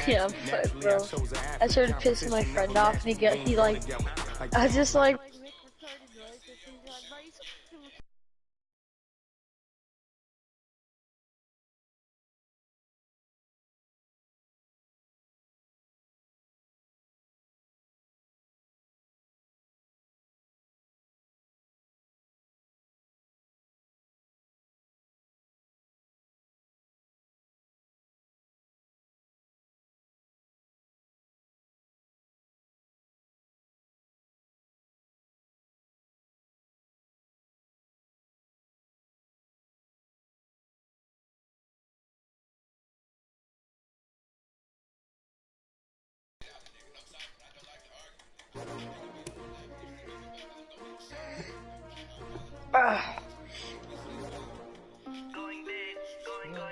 Yeah, I'm fine, bro. I started pissing my friend off, and he like, I was just like.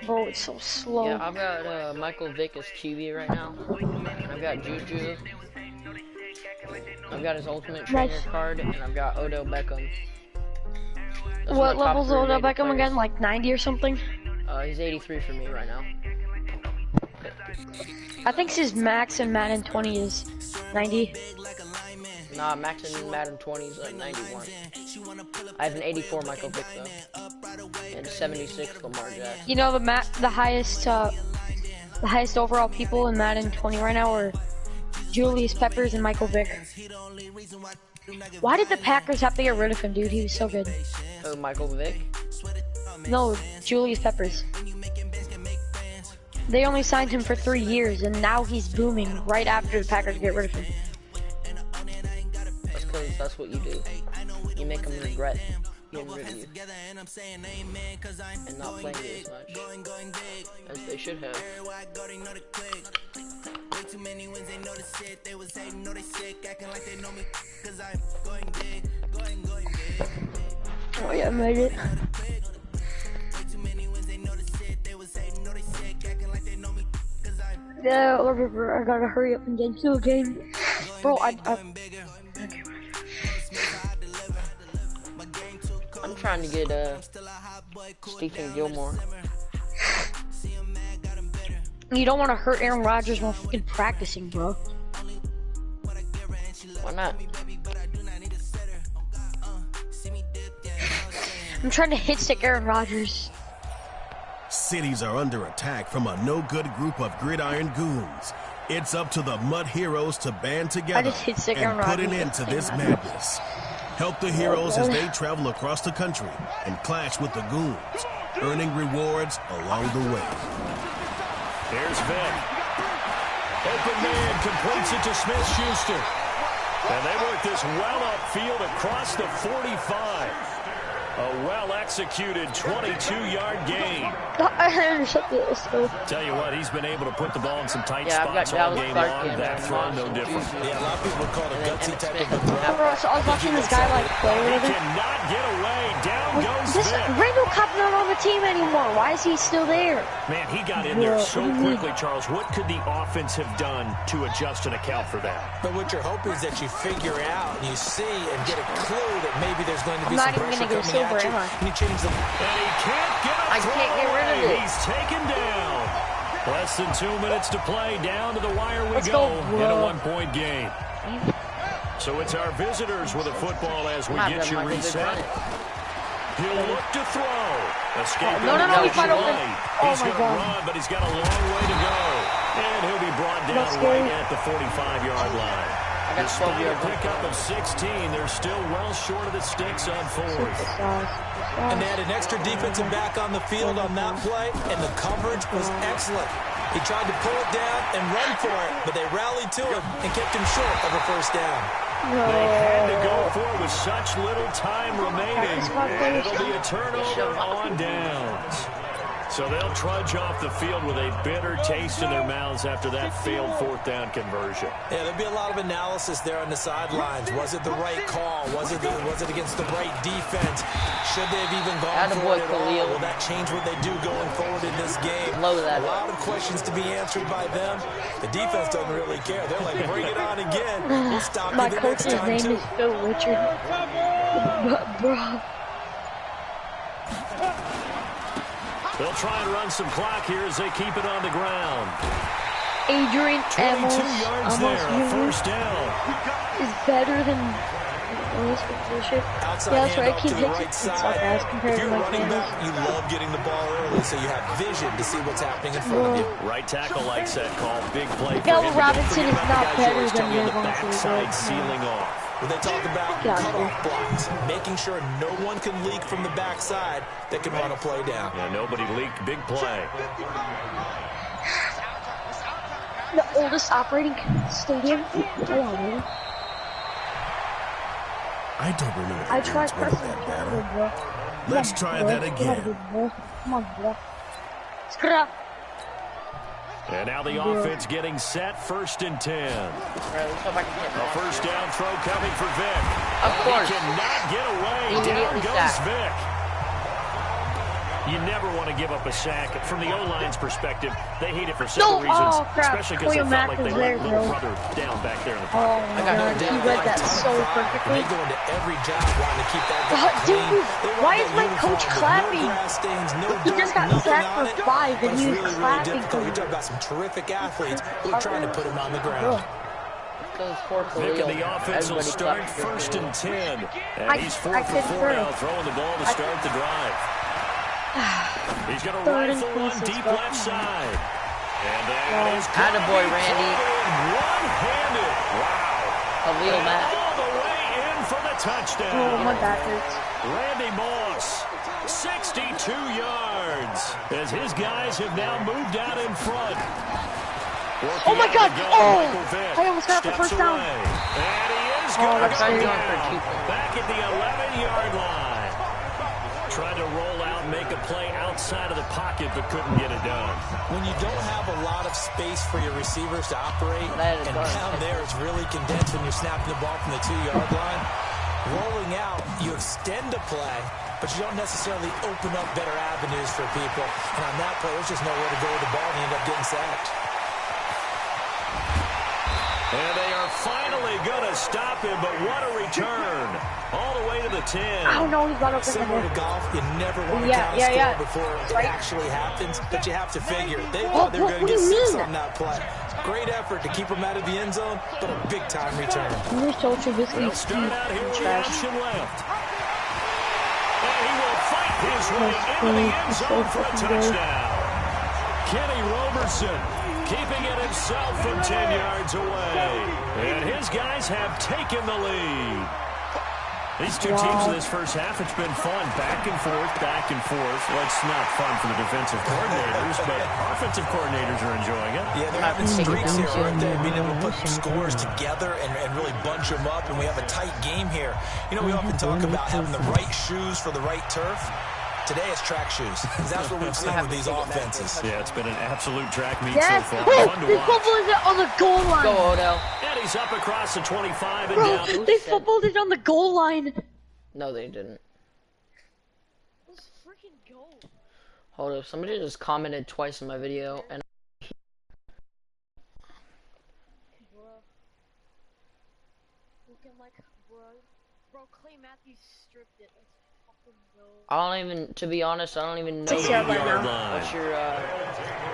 Bro, it's so slow. Yeah, I've got Michael Vick as QB right now. I've got Juju. I've got his Ultimate Trainer card, and I've got Odell Beckham. What level's Odell Beckham again? Like 90 or something? He's 83 for me right now. I think his max in Madden 20 is 90. Nah, max in Madden 20 is 91. I have an 84 Michael Vick though, and 76 Lamar Jackson. You know the highest overall people in Madden 20 right now are Julius Peppers and Michael Vick. Why did the Packers have to get rid of him, dude? He was so good. Oh, Michael Vick? No, Julius Peppers. They only signed him for 3 years, and now he's booming right after the Packers get rid of him. That's because that's what you do. You make them regret getting rid of you. And not playing you as much as they should have. Oh yeah, I made it. Yeah, whatever. I gotta hurry up and get into a game. Bro, I'm trying to get Stephen Gilmore. You don't want to hurt Aaron Rodgers while fucking practicing, bro. Why not? I'm trying to hit stick Aaron Rodgers. Cities are under attack from a no-good group of gridiron goons. It's up to the Mud Heroes to band together and put an end to this madness. Help the heroes as they travel across the country and clash with the goons, earning rewards along the way. Here's Vick. Open man completes it to Smith-Schuster. And they work this well upfield across the 45. A well-executed 22-yard gain. Tell you what, he's been able to put the ball in some tight spots all game long. That throw, no different. Yeah, a lot of people call it a gutsy type of a throw. Bro, so I was watching this guy like play with him. Cannot get away. Down goes This Vick. Randall Cobb's not on the team anymore. Why is he still there? Man, he got in there so quickly, Charles. What could the offense have done to adjust and account for that? But what you're hoping is that you figure out and you see and get a clue that maybe there's going to be some pressure coming at you. And you change the... And he can't get a I can't get rid of it. He's taken down. Less than 2 minutes to play. Down to the wire we Let's go go, in a one-point game. So it's our visitors with a football as we get you reset. He'll look to throw. Escape. No, he's wide open. Oh my God. Run, but he's got a long way to go. And he'll be brought down right at the 45-yard line. Despite a pickup of 16, they're still well short of the sticks on fourth. And they had an extra defensive back on the field on that play, and the coverage was excellent. He tried to pull it down and run for it, but they rallied to him and kept him short of a first down. They had to go for it with such little time remaining, and it'll be a turnover on downs. So they'll trudge off the field with a bitter taste in their mouths after that failed fourth down conversion. Yeah, there'll be a lot of analysis there on the sidelines. Was it the right call? Was it against the right defense? Should they have even gone for it at all? Will that change what they do going forward in this game? A lot of questions to be answered by them. The defense doesn't really care. They're like, bring it on again. We'll stop you the next time, too. My coach's name is Phil Richard. Bro. They'll try and run some clock here as they keep it on the ground. Adrian 22 yards there, a first down. Is better than outside yeah, that's right. to the right side. If you're running back, you love getting the ball early, so you have vision to see what's happening in front of you. Right tackle likes that call. Big play for Miguel him. Robinson is not better than the Devon backside sealing off. When they talk about cutoff blocks, making sure no one can leak from the backside that can run a play down. Yeah, nobody leaked. Big play. The oldest operating stadium. I don't remember I tried that battle. Let's try that again. Come on, bro. Scrap. And now the offense getting set, 1st and 10. A first down throw coming for Vic. Of course. He cannot get away. Down goes Vic. You never want to give up a sack. From the O-line's perspective, they hate it for several reasons. Especially because they felt like they let little brother down back there in the pocket. Oh my God, he read that so perfectly. They go into every job wanting to keep that guy clean. Dude, why is my coach clapping? He just got sacked for 5 and he was clapping. You're talking about some terrific athletes. We're trying to put him on the ground. Vic and the offense will start 1st and 10. And he's 4 for 4 now, throwing the ball to start the drive. He's going to rifle one deep left side. And that is attaboy, Randy. One-handed. Wow. Khalil Mack. All the way in for the touchdown. Oh, my back hurts. Randy Moss, 62 yards. As his guys have now moved out in front. Oh, my God. Oh, I almost got the first down. And he is going to go down. Back at the 11-yard line. Tried to roll out, make a play outside of the pocket, but couldn't get it done. When you don't have a lot of space for your receivers to operate, and down there it's really condensed when you're snapping the ball from the 2-yard line, rolling out, you extend a play, but you don't necessarily open up better avenues for people. And on that play, there's just nowhere to go with the ball, and you end up getting sacked. And they are finally going to stop him, but what a return. All the way to the 10. I don't know, he's about to open Similar to golf, you never want to count a score before it actually happens, but you have to figure. They thought they were going to get 6 on that play. Great effort to keep them out of the end zone, but a big-time return. They'll start out here with the option left. And he will fight his way into the end zone for a touchdown. Kenny Roberson keeping it himself from 10 yards away. And his guys have taken the lead. These two teams in this first half, it's been fun. Back and forth, back and forth. Well, it's not fun for the defensive coordinators, but offensive coordinators are enjoying it. Yeah, they're having streaks here, aren't they? Being able to put scores together and really bunch them up, and we have a tight game here. You know, we often talk about having the right shoes for the right turf. Today it's track shoes. That's what we've seen with these offenses. Yeah, it's been an absolute track meet so far. They fumbled it on the goal line. Go, Odell. And he's up across the 25 and Bro, down. they fumbled it on the goal line. No, they didn't. Let's freaking go. Hold up, somebody just commented twice in my video, and Looking like, bro, Clay Matthews stripped it. I don't even, to be honest, I don't even know what your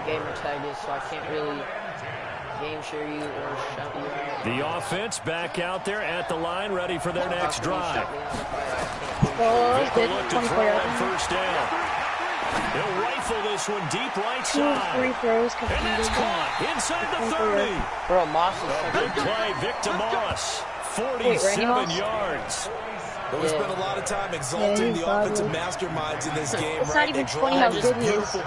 gamer tag is, so I can't really game share you or shout you out. The offense back out there at the line, ready for their next drive. Oh, good. Look to throw on first down. He'll rifle this one deep right side. 3 throws and that's caught inside the 30. Bro, Moss is Big play, Victor Moss, 47 yards. But we spent a lot of time exalting the offensive masterminds in this game. It's not even funny how good he is. I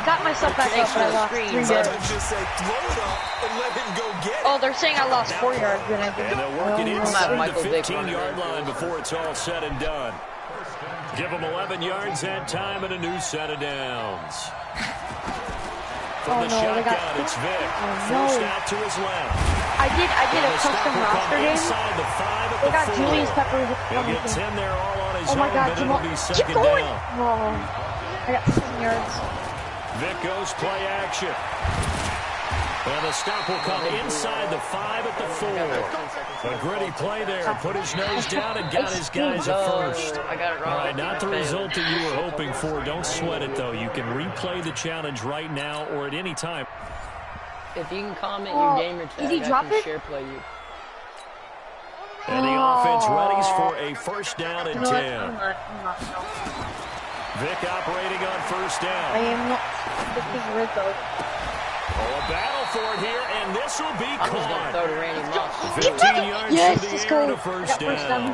got myself back up, but I lost 3 yards. Just say, throw it up and let him go get it. Oh, they're saying I lost 4 yards. And they'll work it inside the 15-yard line before it's all said and done. Give them 11 yards that time and a new set of downs. From the shotgun, it's Vic. Forced out to his left. I did a custom roster game. They got Julius Peppers. He'll get 10 there all on his own, but it'll be second down. Oh, I got 7 yards. Vic goes play action. And the stop will come inside the 5 at the 4. A gritty play there. Put his nose down and got his guys a first. I got it wrong. All right, not the result that you were hoping for. Don't sweat it, though. You can replay the challenge right now or at any time. If you can comment your gamer tag, I can share play you. And the offense readies for a first down and 10. Vic operating on first down. I am not picking Rizzo. Oh, a battle for it here, and this will be caught. I'm just going to throw to Randy Moss. 15 yards yes, to the air and a first down.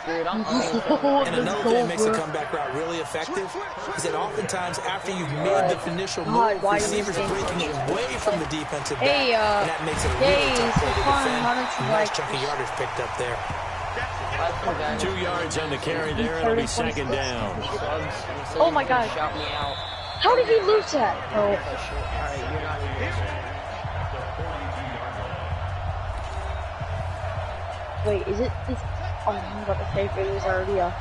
And another thing that makes the comeback route really effective is that oftentimes after you've made the initial move, receivers breaking away from the defensive back, and that makes it a really tough play to defend. Nice chunk of yardage picked up there. 2 yards on the carry there, it'll be second down. Oh my God. Shout me out. How did he lose that? Oh. Alright, you're not even Wait, is it? Oh, I'm about to say if it was already up.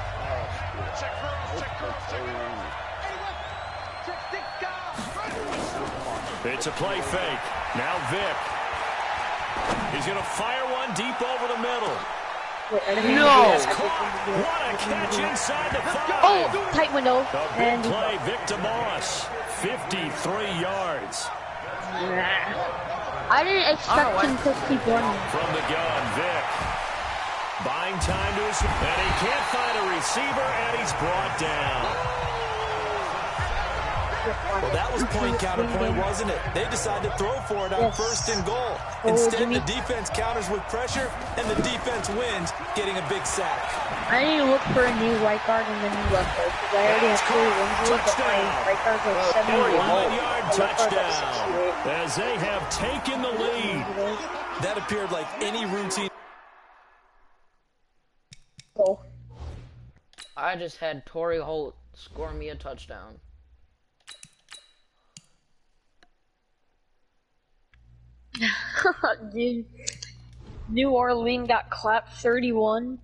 It's a play fake. Now Vic. He's going to fire one deep over the middle. No! What a catch inside the 5. Oh, tight window. A big play, Vic Moss, 53 yards. I didn't expect him to keep running. From the gun, Vic. Buying time to his... And he can't find a receiver, and he's brought down. Well, that was point counterpoint, wasn't it? They decided to throw for it on first and goal. Instead, the defense counters with pressure, and the defense wins, getting a big sack. I need to look for a new right guard and a new left guard, because I already have 3 wins, but my right guard's like 71-yard touchdown, as they have taken the lead. That appeared like any routine. I just had Torrey Holt score me a touchdown. Dude, New Orleans got clapped 31.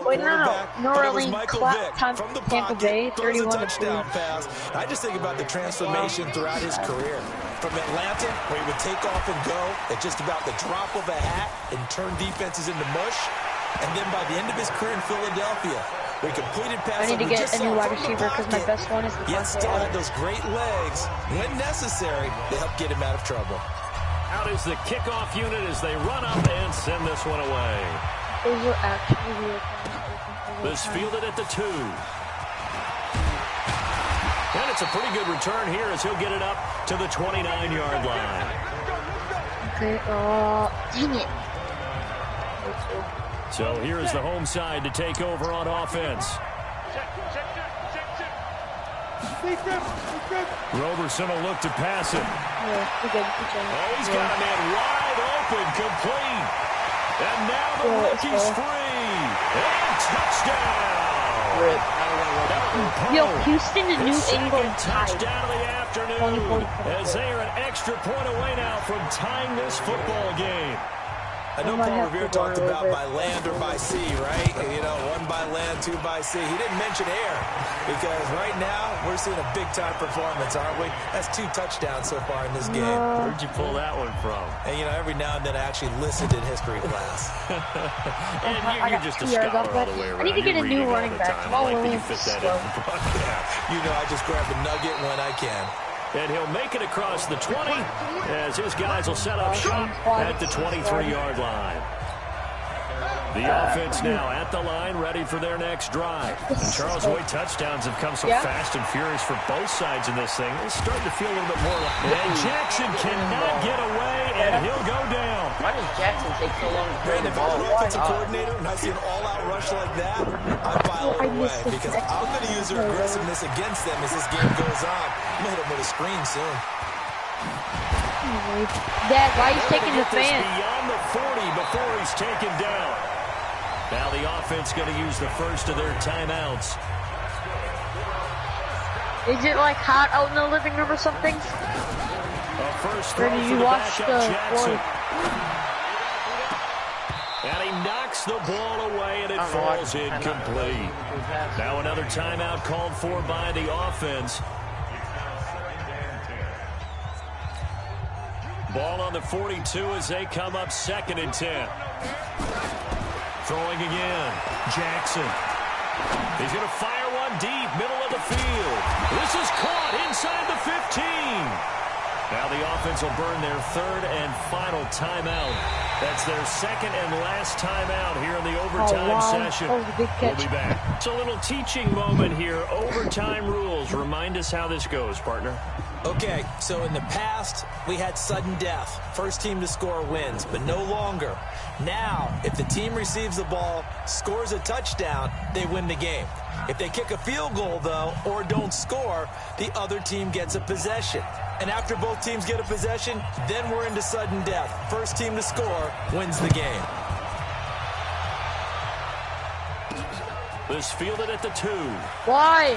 Wait, no. New Orleans clapped Tampa Bay 31-3. I just think about the transformation throughout his career. From Atlanta, where he would take off and go at just about the drop of a hat and turn defenses into mush. And then by the end of his career in Philadelphia, where he completed passes. I need to get a new wide receiver because my best one is the Yet still had those great legs. When necessary, they help get him out of trouble. Out is the kickoff unit as they run up and send this one away. Those were actually weird. This fielded at the 2. And it's a pretty good return here as he'll get it up to the 29-yard line. Okay, dang it. So here is the home side to take over on offense. Roberson will look to pass it. Yeah, he's got a man wide open, complete. And now the rookie's free. And touchdown. Yo, Houston and New England tied. Touchdown of the afternoon as they are an extra point away now from tying this football game. I know Paul Revere talked about by land or by sea, right? You know, 1 by land, 2 by sea. He didn't mention air because right now we're seeing a big-time performance, aren't we? That's 2 touchdowns so far in this game. Where'd you pull that one from? And, you know, every now and then I actually listened in history class. And you're just a scholar all the way around. I need to get a new running back. Jamal Williams is slow. You know, I just grab a nugget when I can. And he'll make it across the 20 as his guys will set up shop at the 23-yard line. The offense now at the line, ready for their next drive. And Charles Hoyt touchdowns have come so fast and furious for both sides in this thing. It's starting to feel a little bit more like... And Jackson cannot get away, and he'll go down. Why does Jackson take so long to throw the If ball? I'm an offensive coordinator and I see an all-out rush like that, I file it away because I'm going to use their aggressiveness against them as this game goes on. I'm going to hit them with a screen soon. Dad, why are you taking the fan? Beyond the 40 before he's taken down. Now the offense going to use the first of their timeouts. Is it like hot out in the living room or something? A first throw or did for you the watch backup the Jackson. And he knocks the ball away and it falls incomplete. Now another timeout called for by the offense. Ball on the 42 as they come up 2nd and 10. Throwing again. Jackson. He's going to fire one deep, middle of the field. This is caught inside the 15. Now the offense will burn their 3rd and final timeout. That's their 2nd and last timeout here in the overtime session. We'll be back. It's a little teaching moment here. Overtime rules. Remind us how this goes, partner. Okay, so in the past, we had sudden death. First team to score wins, but no longer. Now, if the team receives the ball, scores a touchdown, they win the game. If they kick a field goal, though, or don't score, the other team gets a possession. And after both teams get a possession, then we're into sudden death. First team to score wins the game. This fielded at the 2. Why?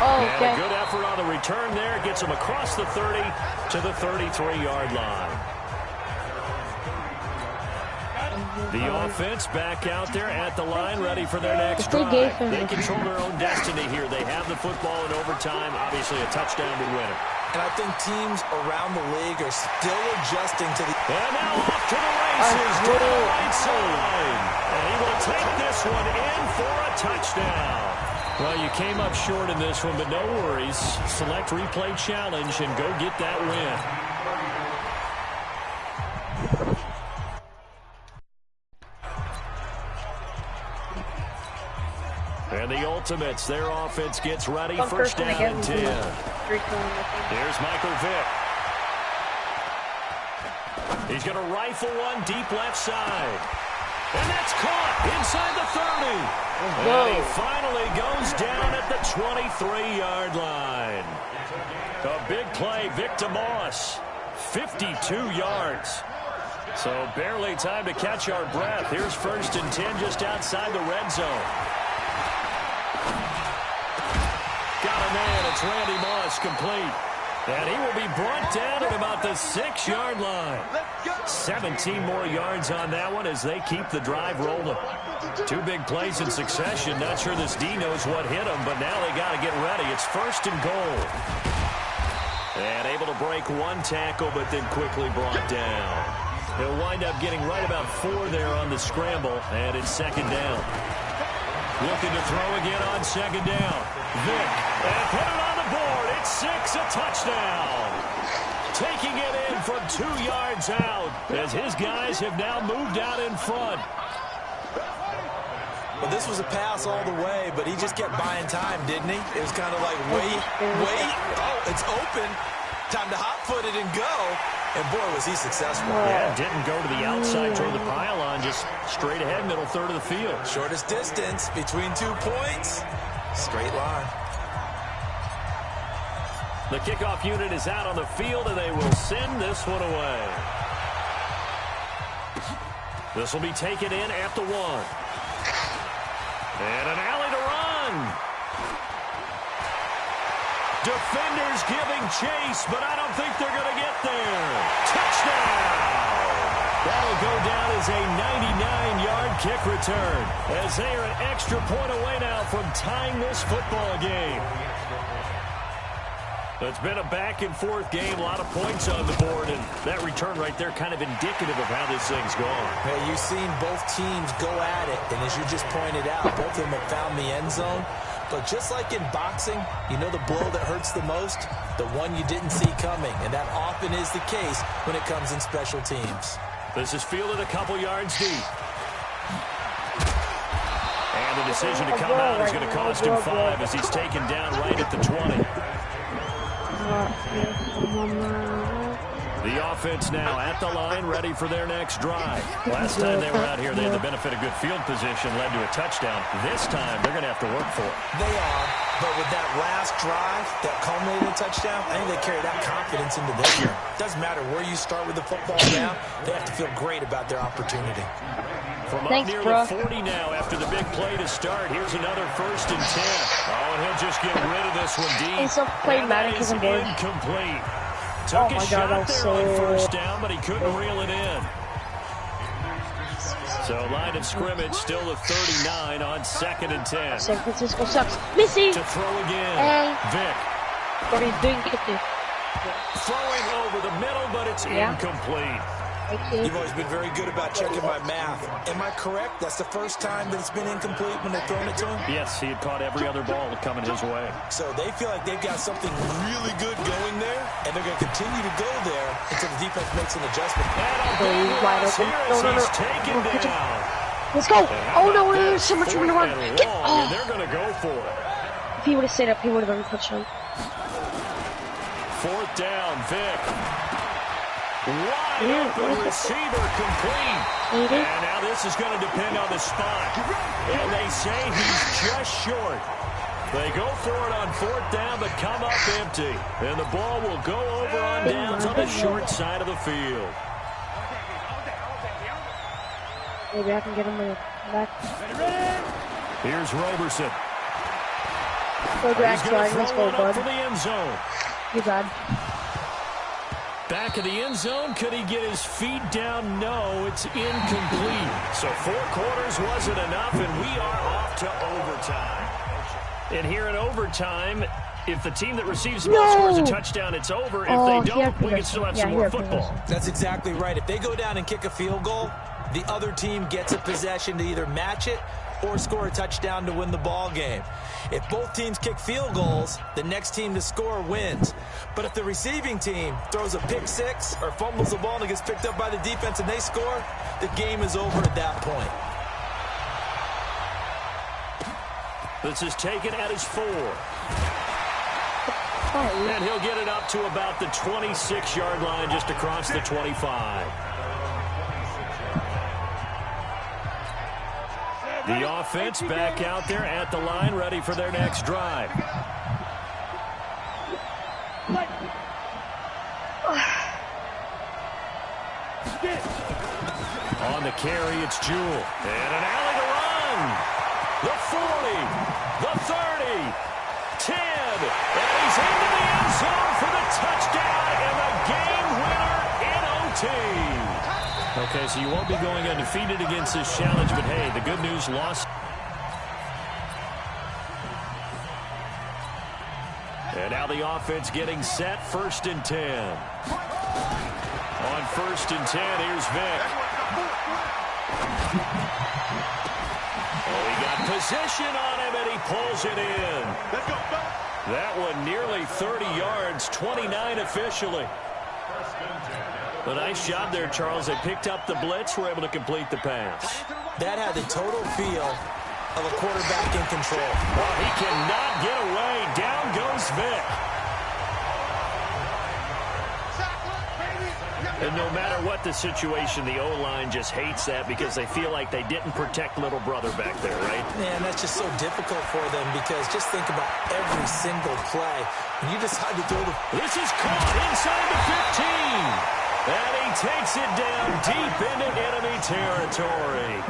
Oh, okay. And a good effort on the return there. Gets him across the 30 to the 33-yard line. The offense back out there at the line, ready for their next drive. They control their own destiny here. They have the football in overtime. Obviously, a touchdown would win it. And I think teams around the league are still adjusting to the... And now off to the races to the right side. And he will take this one in for a touchdown. Well, you came up short in this one, but no worries. Select replay challenge and go get that win. And the Ultimates, their offense gets ready. First down and 10. Here's Michael Vick. He's going to rifle one deep left side. And that's caught inside the 30. And he finally goes down at the 23-yard line. A big play, Vic DeMoss, 52 yards. So barely time to catch our breath. Here's 1st and 10 just outside the red zone. Got a man, it's Randy Moss, complete. And he will be brought down at about the 6-yard line. 17 more yards on that one as they keep the drive rolling. 2 big plays in succession. Not sure this D knows what hit him, but now they got to get ready. It's 1st and goal. And able to break 1 tackle, but then quickly brought down. He'll wind up getting right about 4 there on the scramble, and it's 2nd down. Looking to throw again on 2nd down. Vick, and put it on the board. It's 6, a touchdown. Taking it in from 2 yards out as his guys have now moved out in front. Well, this was a pass all the way, but he just kept buying time, didn't he? It was kind of like, wait. Oh, it's open. Time to hot-foot it and go. And, boy, was he successful. Yeah, didn't go to the outside toward the pylon, just straight ahead, middle third of the field. Shortest distance between 2 points. Straight line. The kickoff unit is out on the field, and they will send this one away. This will be taken in at the 1. And an alley to run. Defenders giving chase, but I don't think they're going to get there. Touchdown! That'll go down as a 99-yard kick return, as they are an extra point away now from tying this football game. It's been a back-and-forth game, a lot of points on the board, and that return right there kind of indicative of how this thing's gone. Hey, you've seen both teams go at it, and as you just pointed out, both of them have found the end zone. But just like in boxing, you know the blow that hurts the most? The one you didn't see coming, and that often is the case when it comes in special teams. This is fielded a couple yards deep. And the decision to come out is going to cost him 5 as he's taken down right at the 20. The offense now at the line, ready for their next drive. Last time they were out here, they had the benefit of good field position, led to a touchdown. This time, they're going to have to work for it. They are, but with that last drive that culminated in a touchdown, I think they carry that confidence into this year. Doesn't matter where you start with the football now, they have to feel great about their opportunity. From up near the 40 now after the big play to start. Here's another 1st and 10. Oh, and he'll just get rid of this one deep. He's still playing Madden because I'm bored. Incomplete. Took a shot there on 1st down, but he couldn't reel it in. So line of scrimmage still at 39 on 2nd and 10. San Francisco sucks. Missy! To throw again. Vick. What are you doing? Throwing over the middle, but it's incomplete. You've always been very good about checking my math. Am I correct? That's the first time that it's been incomplete when they've thrown it to him? Yes, he had caught every other ball coming his way. So they feel like they've got something really good going there, and they're going to continue to go there until the defense makes an adjustment. He's wide open. No. Taken down. Let's go. Oh, no, there's so much room to run. And they're going to go for it. If he would have stayed up, he would have been touchdown. 4th down, Vic. Wide open receiver complete. And now this is going to depend on the spot. And they say he's just short. They go for it on 4th down, but come up empty. And the ball will go over on downs on the short side of the field. Maybe I can get him back. Here's Roberson. Go back, so I can go, bud. For the end zone. You bad. Back of the end zone. Could he get his feet down? No, it's incomplete. So 4 quarters wasn't enough, and we are off to overtime. And here in overtime, if the team that receives the ball scores a touchdown, it's over. If they don't, we can still have some more football. That's exactly right. If they go down and kick a field goal, the other team gets a possession to either match it or score a touchdown to win the ball game. If both teams kick field goals, the next team to score wins. But if the receiving team throws a pick six or fumbles the ball and it gets picked up by the defense and they score, the game is over at that point. This is taken at his 4. And he'll get it up to about the 26-yard line, just across the 25. The offense back out there at the line, ready for their next drive. On the carry, it's Jewell. And an alley to run. The 40, the 30, 10. And he's into the end zone for the touchdown and the game winner in OT. Okay, so you won't be going undefeated against this challenge, but hey, the good news, lost. And now the offense getting set, 1st and 10. On 1st and 10, here's Vic. Oh, he got position on him, and he pulls it in. That one nearly 30 yards, 29 officially. A nice job there, Charles. They picked up the blitz, were able to complete the pass. That had the total feel of a quarterback in control. Well, he cannot get away. Down goes Vic. And no matter what the situation, the O-line just hates that because they feel like they didn't protect little brother back there, right? Man, that's just so difficult for them because just think about every single play. When you decide to throw the... This is caught inside the 15. And he takes it down deep into enemy territory.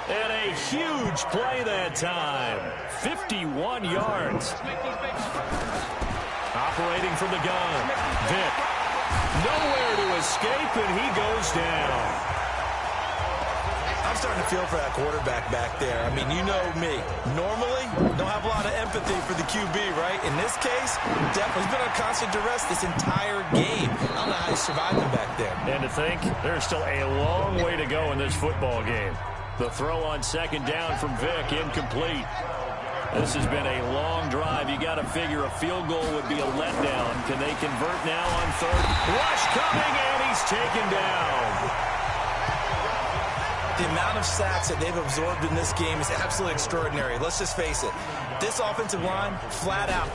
And a huge play that time. 51 yards. Operating from the gun. Vic. Nowhere to escape, and he goes down. I'm starting to feel for that quarterback back there. I mean, you know me. Normally, don't have a lot of empathy for the QB, right? In this case, definitely been on constant duress this entire game. I don't know how he's surviving back there. And to think, there's still a long way to go in this football game. The throw on 2nd down from Vic, incomplete. This has been a long drive. You got to figure a field goal would be a letdown. Can they convert now on 3rd? Rush coming, and he's taken down. The amount of sacks that they've absorbed in this game is absolutely extraordinary. Let's just face it. This offensive line, flat out.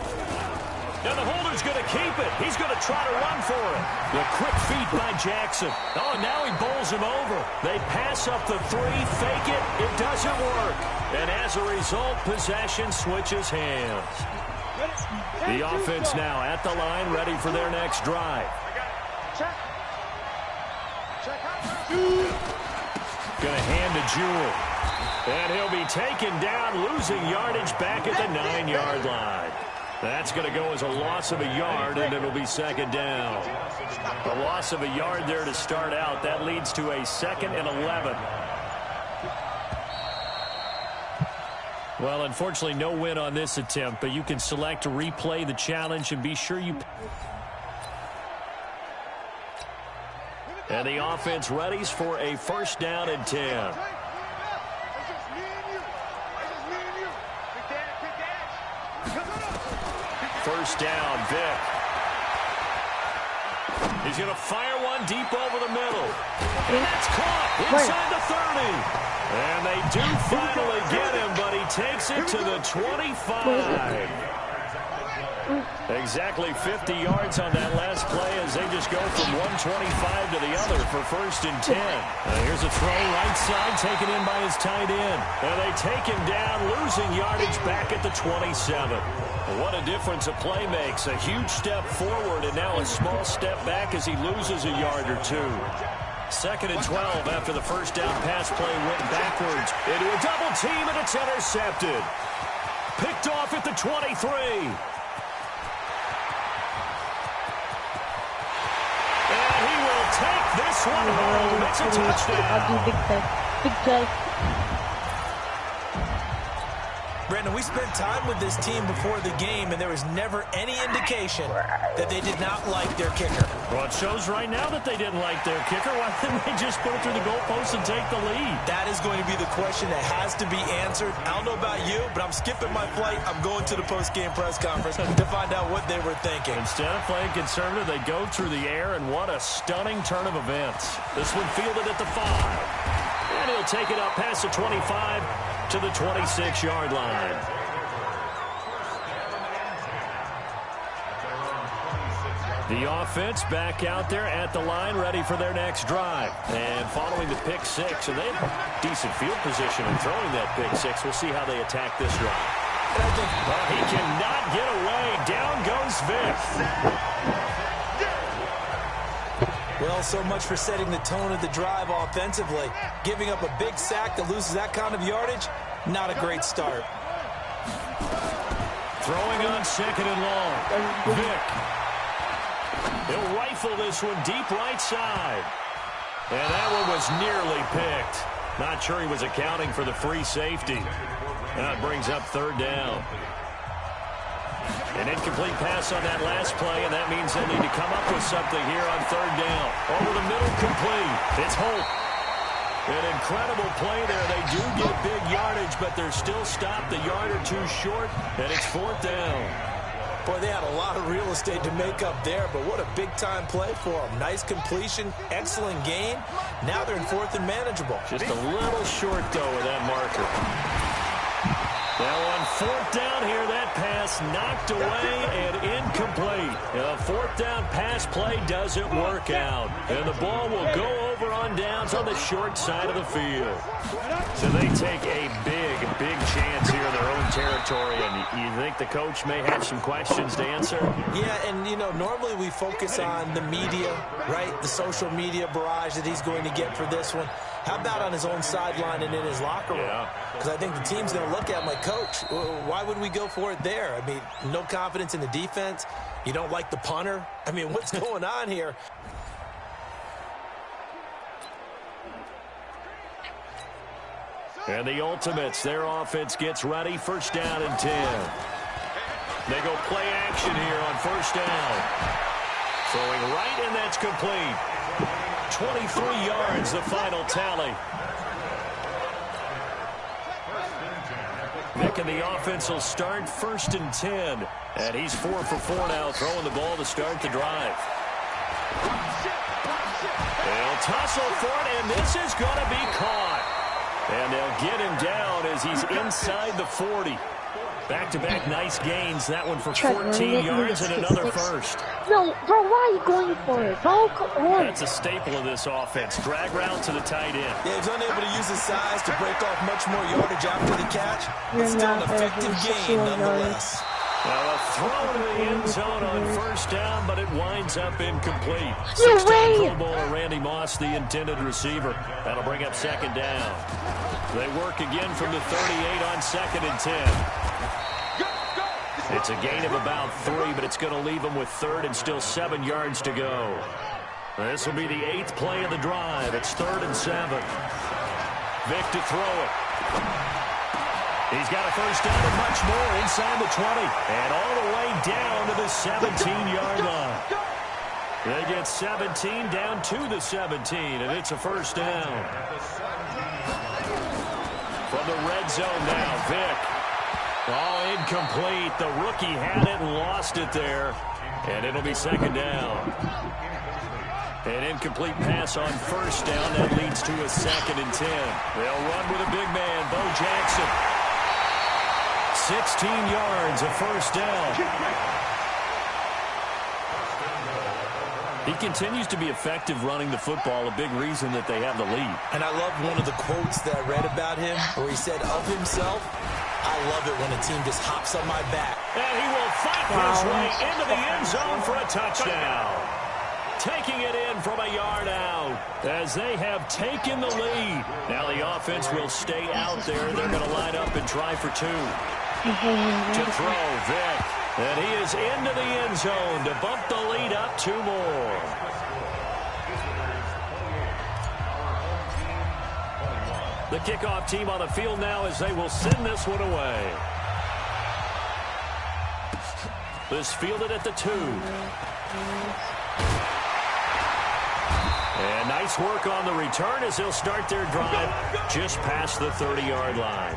And the holder's going to keep it. He's going to try to run for it. The quick feet by Jackson. Oh, now he bowls him over. They pass up the 3, fake it. It doesn't work. And as a result, possession switches hands. The offense now at the line, ready for their next drive. Going to hand to Jewell. And he'll be taken down, losing yardage back at the 9-yard line. That's going to go as a loss of a yard, and it'll be 2nd down. A loss of a yard there to start out. That leads to a 2nd and 11. Well, unfortunately, no win on this attempt, but you can select to replay the challenge and be sure you... And the offense readies for a first down and 10. First down, Vic. He's going to fire one deep over the middle. And that's caught inside the 30. And they do finally get him, but he takes it to the 25. Exactly 50 yards on that last play as they just go from 125 to the other for first and 10. Here's a throw right side taken in by his tight end. And they take him down, losing yardage back at the 27. What a difference a play makes. A huge step forward and now a small step back as he loses a yard or two. Second and 12 after the first down pass play went backwards into a double team, and it's intercepted. Picked off at the 23. Take this one home. It's a touchdown. I'll do big play. Big play. Brandon, we spent time with this team before the game, and there was never any indication that they did not like their kicker. Well, it shows right now that they didn't like their kicker. Why didn't they just put it through the goalpost and take the lead? That is going to be the question that has to be answered. I don't know about you, but I'm skipping my flight. I'm going to the post-game press conference to find out what they were thinking. Instead of playing conservative, they go through the air, and what a stunning turn of events. This one fielded at the 5. And he'll take it up past the 25 to the 26-yard line. The offense back out there at the line, ready for their next drive. And following the pick six, and they have decent field position in throwing that pick six. We'll see how they attack this drive. Well, he cannot get away. Down goes Vic. Well, so much for setting the tone of the drive offensively. Giving up a big sack that loses that kind of yardage, not a great start. Throwing on second and long. Vic. He'll rifle this one deep right side. And that one was nearly picked. Not sure he was accounting for the free safety. That brings up third down. An incomplete pass on that last play, and that means they'll need to come up with something here on third down. Over the middle, complete. It's Holt. An incredible play there. They do get big yardage, but they're still stopped a yard or two short, and it's fourth down. Boy, they had a lot of real estate to make up there, but what a big-time play for them. Nice completion, excellent gain. Now they're in fourth and manageable. Just a little short, though, with that marker. Now on fourth down here, that pass knocked away and incomplete. A fourth down pass play doesn't work out. And the ball will go over on downs on the short side of the field. So they take a big chance here in their own territory. And you think the coach may have some questions to answer? Yeah, and, you know, normally we focus on the media, right? The social media barrage that he's going to get for this one. How about on his own sideline and in his locker room? Because I think the team's going to look at him like, Coach, why would we go for it there? I mean, no confidence in the defense. You don't like the punter. I mean, what's going on here? And the Ultimates, their offense gets ready. First down and 10. They go play action here on first down. Throwing right, and that's complete. 23 yards, the final tally. Vic and the offense will start first and 10. And he's 4 for 4 now, throwing the ball to start the drive. They'll tussle for it, and this is going to be caught. And they'll get him down as he's inside the 40. Back-to-back nice gains. That one for 14 yards and another first. No, bro, why are you going for it? Bro, come on. That's a staple of this offense. Drag route to the tight end. Yeah, he's unable to use his size to break off much more yardage after the catch. It's still an effective gain, nonetheless. Now a throw to the end zone on first down, but it winds up incomplete. No way! Pro Bowler Randy Moss, the intended receiver. That'll bring up second down. They work again from the 38 on second and 10. It's a gain of about 3, but it's going to leave them with third and still 7 yards to go. This will be the 8th play of the drive. It's 3rd and 7. Vic to throw it. He's got a first down and much more inside the 20. And all the way down to the 17-yard line. They get 17 down to the 17, and it's a first down. From the red zone now, Vick. Oh, incomplete. The rookie had it and lost it there, and it'll be second down. An incomplete pass on first down. That leads to a 2nd and 10. They'll run with a big man, Bo Jackson. 16 yards, a first down. He continues to be effective running the football, a big reason that they have the lead. And I love one of the quotes that I read about him where he said of himself, I love it when a team just hops on my back. And he will fight his way into the end zone for a touchdown. Taking it in from a yard out as they have taken the lead. Now the offense will stay out there. They're going to line up and try for 2. To throw, Vick. And he is into the end zone to bump the lead up 2 more. The kickoff team on the field now as they will send this one away. This fielded at the 2. And nice work on the return as they'll start their drive just past the 30-yard line.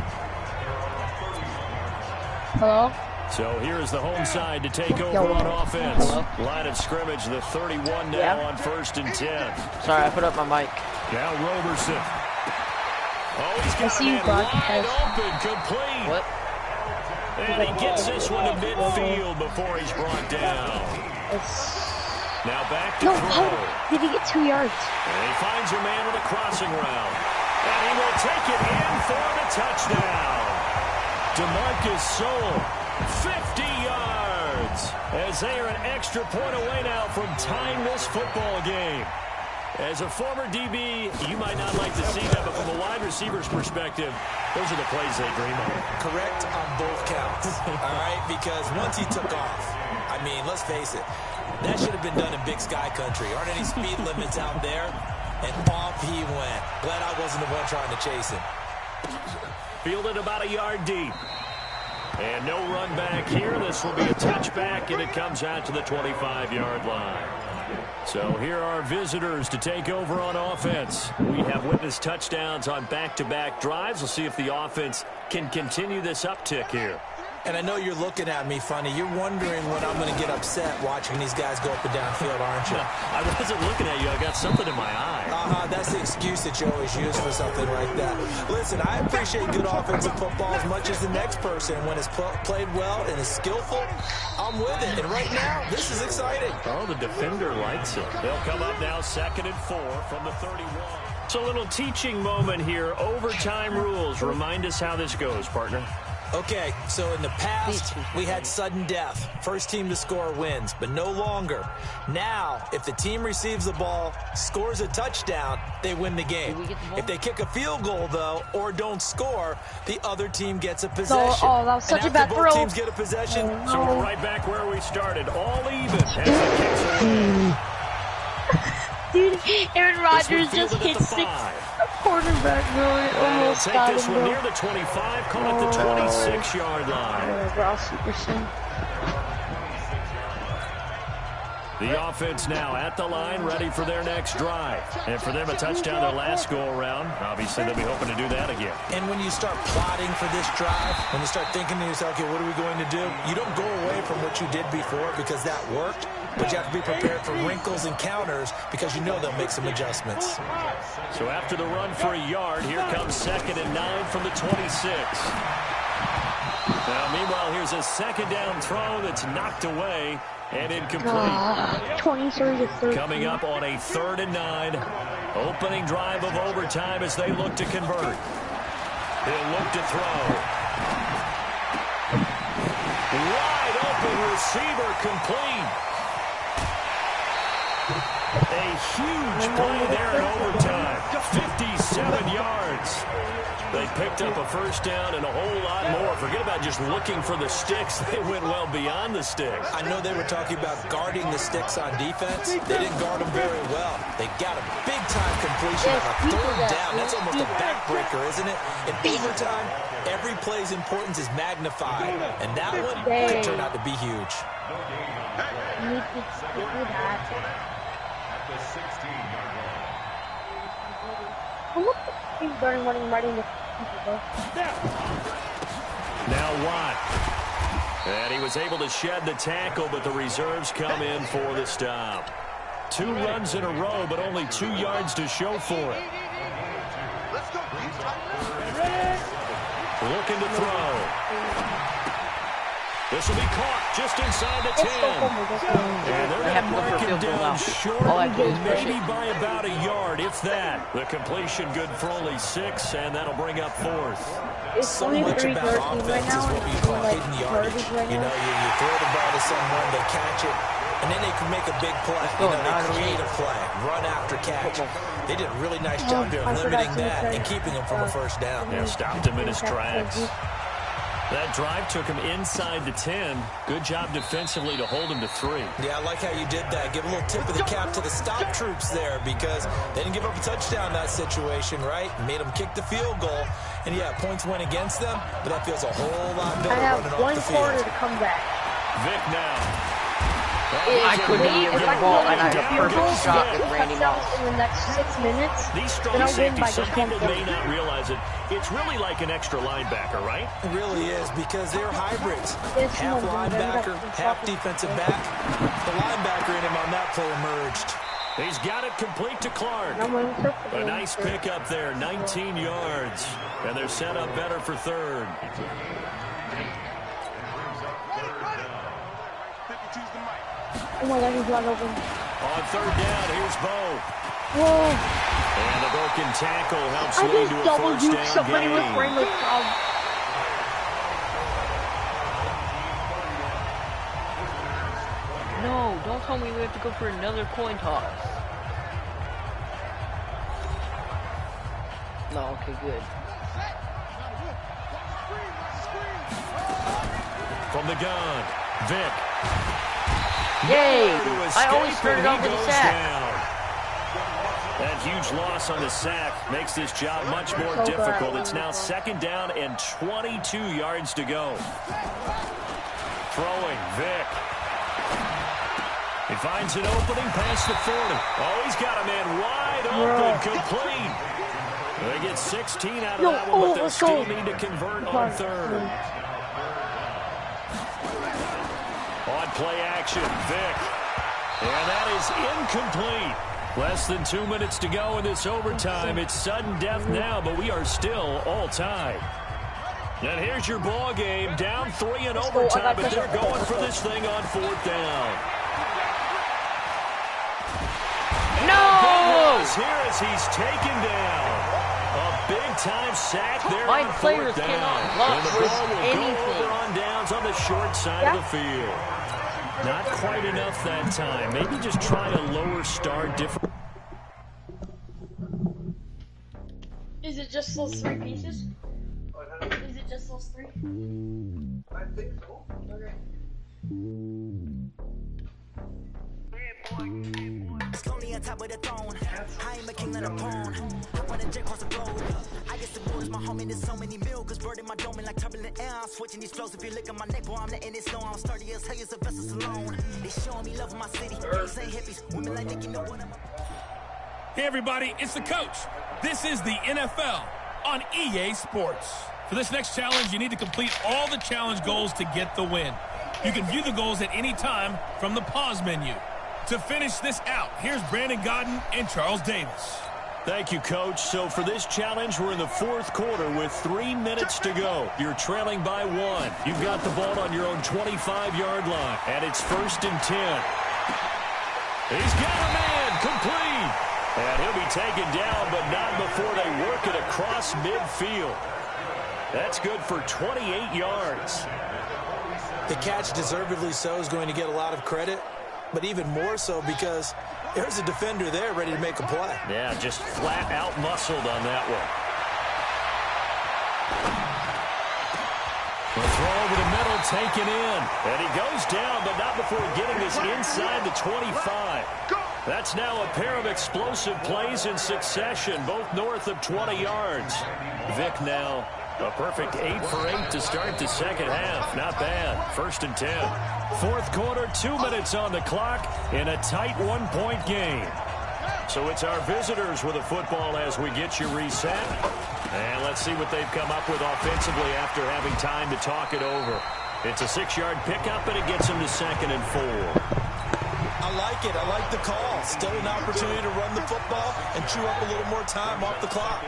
Hello? So here is the home side to take over on offense. Line of scrimmage, the 31 now on 1st and 10. Sorry, I put up my mic. Now Roberson. Oh, he's got a man wide open, complete. What? And he gets this one to midfield before he's brought down. Now back to throw. Did he get 2 yards? And he finds a man with a crossing route. And he will take it in for the touchdown. DeMarcus Sowell, 50 yards. As they are an extra point away now from tying this football game. As a former DB, you might not like to see that, but from a wide receiver's perspective, those are the plays they dream of. Correct on both counts, all right? Because once he took off, I mean, let's face it, that should have been done in Big Sky Country. Aren't any speed limits out there? And off he went. Glad I wasn't the one trying to chase him. Fielded about a yard deep. And no run back here. This will be a touchback, and it comes out to the 25-yard line. So here are visitors to take over on offense. We have witnessed touchdowns on back-to-back drives. We'll see if the offense can continue this uptick here. And I know you're looking at me funny. You're wondering when I'm going to get upset watching these guys go up and down field, aren't you? I wasn't looking at you. I got something in my eye. That's the excuse that you always use for something like that. Listen, I appreciate good offensive football as much as the next person. When it's played well and is skillful, I'm with it. And right now, this is exciting. Oh, the defender likes it. They'll come up now 2nd and 4 from the 31. It's a little teaching moment here. Overtime rules. Remind us how this goes, partner. Okay, so in the past, we had sudden death. First team to score wins, but no longer. Now, if the team receives the ball, scores a touchdown, they win the game. If they kick a field goal, though, or don't score, the other team gets a possession. Oh, that was such a bad throw. Both teams get a possession. So we're right back where we started. All even as the kicks away. Dude, Aaron Rodgers just hit 6 quarterback really almost take got this him. One near the 25, call it the 26-yard line. The offense now at the line, ready for their next drive. And for them, a touchdown their last go-around. Obviously, they'll be hoping to do that again. And when you start plotting for this drive, when you start thinking to yourself, okay, what are we going to do? You don't go away from what you did before because that worked. But you have to be prepared for wrinkles and counters because you know they'll make some adjustments. So after the run for a yard, here comes 2nd and 9 from the 26. Now, meanwhile, here's a 2nd down throw that's knocked away and incomplete. 23 to 30. Coming up on a 3rd and 9. Opening drive of overtime as they look to convert. He'll look to throw. Wide open receiver complete. A huge play there in overtime. 57 yards. They picked up a first down and a whole lot more. Forget about just looking for the sticks. They went well beyond the sticks. I know they were talking about guarding the sticks on defense. They didn't guard them very well. They got a big-time completion on a third down. That's almost a backbreaker, isn't it? In overtime, every play's importance is magnified. And that one could turn out to be huge. You need to do that. He's running right in the people. Now Watt. And he was able to shed the tackle, but the reserves come in for the stop. 2 runs in a row, but only 2 yards to show for it. Looking to throw. This will be caught just inside the 10. And they're going to mark him down short, maybe by about a yard, if that. The completion good for only 6, and that'll bring up 4th. So much about offense is what we call hidden yardage. You know, you throw the ball to someone, they catch it, and then they can make a big play. You know, they create a play, run after catch. They did a really nice job there limiting that and keeping him from a first down. Yeah, stopped him in his tracks. That drive took him inside the 10. Good job defensively to hold him to 3. Yeah, I like how you did that. Give a little tip of the cap to the stop troops there because they didn't give up a touchdown in that situation, right? Made them kick the field goal. And, yeah, points went against them, but that feels a whole lot better running off the field. I have 1 quarter to come back. Vic now. I couldn't even get the ball, and I had a perfect shot with Randy Moss. In the next 6 minutes, these strong safeties, some people may not realize it. It's really like an extra linebacker, right? It really is because they're hybrids. Half linebacker, half defensive back. The linebacker in him on that play emerged. He's got it complete to Clark. A nice pickup there, 19 yards. And they're set up better for 3rd. Oh my God, he's wide open. On 3rd down, here's Bo. Whoa. And the broken tackle helps lead to a first down somebody gain. with brainless No, don't tell me we have to go for another coin toss. No, okay, good. From the gun, Vic. Yay! I always started off with a sack. That huge loss on the sack makes this job much more difficult. It's now 2nd down and 22 yards to go. Throwing, Vic. He finds an opening past the 40. Oh, he's got a man wide open, complete. They get 16 out of that one, but they'll still need to convert on 3rd. On play action, Vic. And that is incomplete. Less than 2 minutes to go in this overtime. It's sudden death now, but we are still all tied. And here's your ball game. Down 3 in overtime, but they're going for this thing on 4th down. No! Here as he's taken down. A big-time sack there on 4th down. And the ball will go over on downs on the short side of the field. Not quite enough that time. Maybe just try a lower start different. Is it just those 3 pieces? Is it just those 3? I think so. Okay. Slowly on top of the throne. I am a king of the pawn. I run a jet across the road. I get the borders, my homie, there's so many milkers. Bird in my dome like turbulent air. I'm switching these flows. If you look at my neck, boy, I'm letting it slow. I'm sturdy as hell as a vessel alone. They showing me love in my city. These ain't hippies. Women like Nick, you know what I'm. Hey everybody, it's the coach. This is the NFL on EA Sports. For this next challenge, you need to complete all the challenge goals to get the win. You can view the goals at any time from the pause menu. To finish this out, here's Brandon Godden and Charles Davis. Thank you, Coach. So for this challenge, we're in the 4th quarter with 3 minutes to go. You're trailing by 1. You've got the ball on your own 25-yard line, and it's 1st and 10. He's got a man complete. And he'll be taken down, but not before they work it across midfield. That's good for 28 yards. The catch, deservedly so, is going to get a lot of credit. but even more so because there's a defender there ready to make a play. Yeah, just flat out muscled on that one. The throw over the middle taken in. And he goes down, but not before getting this inside the 25. That's now a pair of explosive plays in succession, both north of 20 yards. Vic now a perfect 8 for 8 to start the second half. Not bad. 1st and 10. Fourth quarter, 2 minutes on the clock in a tight 1-point game. So it's our visitors with the football as we get you reset. And let's see what they've come up with offensively after having time to talk it over. It's a 6-yard pickup, and it gets them to 2nd and 4. I like it. I like the call. Still an opportunity to run the football and chew up a little more time off the clock.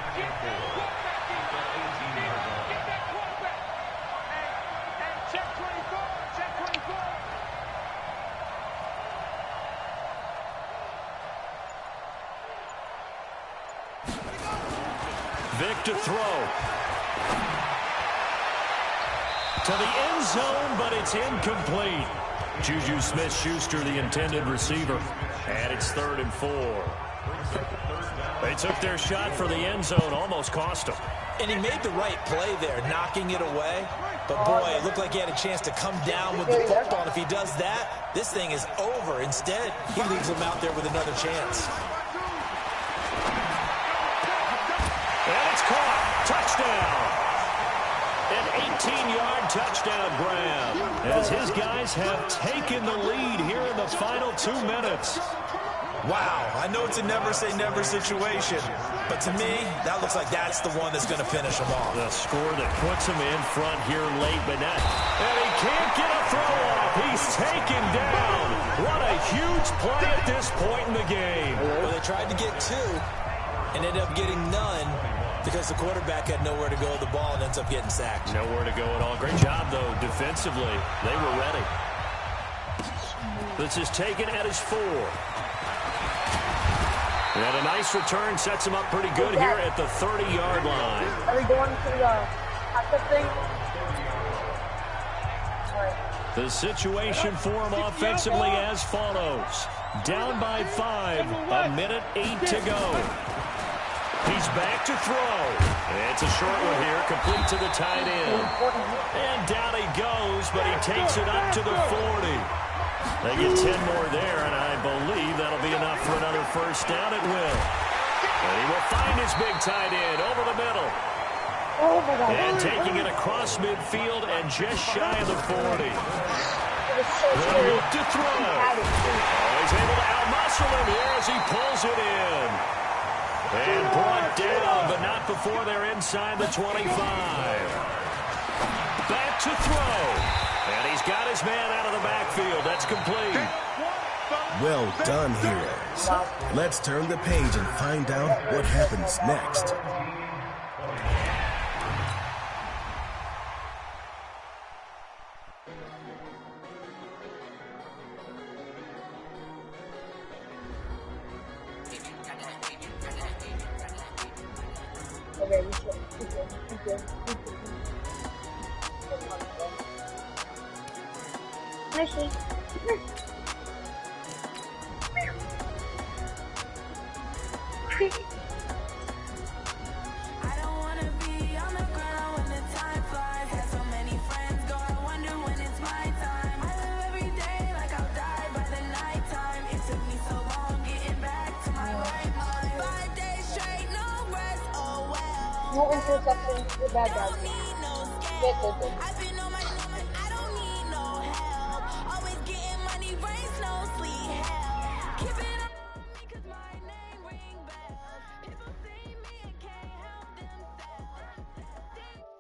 Vic to throw. To the end zone, but it's incomplete. Juju Smith-Schuster, the intended receiver. And it's 3rd and 4. They took their shot for the end zone, almost cost them. And he made the right play there, knocking it away. But, boy, it looked like he had a chance to come down with the football. And if he does that, this thing is over. Instead, he leaves him out there with another chance. And it's caught. Touchdown. An 18-yard touchdown grab as his guys have taken the lead here in the final 2 minutes. Wow, I know it's a never-say-never situation, but to me, that looks like that's the one that's going to finish him off. The score that puts him in front here late, but not. And he can't get a throw off. He's taken down. What a huge play at this point in the game. Well, they tried to get 2 and ended up getting none, because the quarterback had nowhere to go with the ball and ends up getting sacked. Nowhere to go at all. Great job, though, defensively. They were ready. This is taken at his 4. And a nice return sets him up pretty good here at the 30-yard line. Are we going to the thing? The situation for him offensively as follows. Down by 5, a minute 8 to go. He's back to throw. It's a short one here, complete to the tight end. And down he goes, but he takes it up to the 40. They get 10 more there, and I believe that'll be enough for another first down. It will. And he will find his big tight end over the middle. And taking it across midfield and just shy of the 40. The look to throw. Oh, he's able to outmuscle him here as he pulls it in. And brought down, but not before they're inside the 25. Back to throw. And he's got his man out of the backfield. That's complete. Well done, heroes. Let's turn the page and find out what happens next. Mercy. No interception. You're bad, guys. Good.